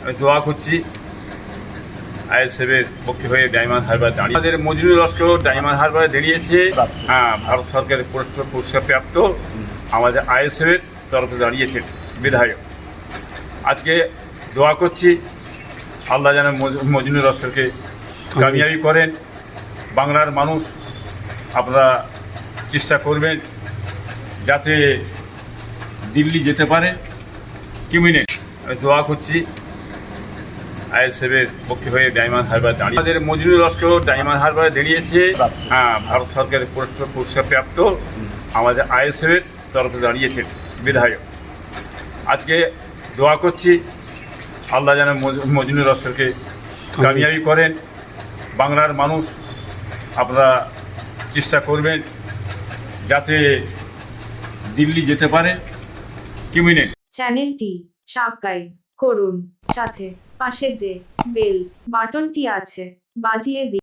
আমি দোয়া করছি আইএসএফের পক্ষে হয়ে ডায়মন্ড হারবার দাঁড়িয়ে আমাদের মজনুর লস্কর ডায়মন্ড হারবারে দাঁড়িয়েছে। হ্যাঁ, ভারত সরকারের পুরস্কার প্রাপ্ত আমাদের আইএসএফের তরফে দাঁড়িয়েছে বিধায়ক। আজকে দোয়া করছি আল্লাহ যেন মজনুর লস্করকে কামিয়াবি করেন। বাংলার মানুষ আপনারা চেষ্টা করবেন যাতে দিল্লি যেতে পারে। কি মিনিট আমি দোয়া করছি আইএসএফের পক্ষে হয়ে ডায়মন্ড হারবার দাঁড়িয়ে আমাদের মজনুর লস্কর ডায়মন্ড হারবারে দাঁড়িয়েছে। হ্যাঁ, ভারত সরকারের পুরস্কার প্রাপ্ত আমাদের আইএসএফের তরফে দাঁড়িয়েছে বিধায়ক। আজকে দোয়া করছি আল্লাহ যেন মজনুর লস্করকে কামিয়াবি করেন। বাংলার মানুষ আপনারা চেষ্টা করবেন যাতে দিল্লি যেতে পারে। কি মিনিট চ্যানেলটি সাবস্ক্রাইব করুন, সাথে পাশে যে বেল বাটনটি আছে বাজিয়ে দিন।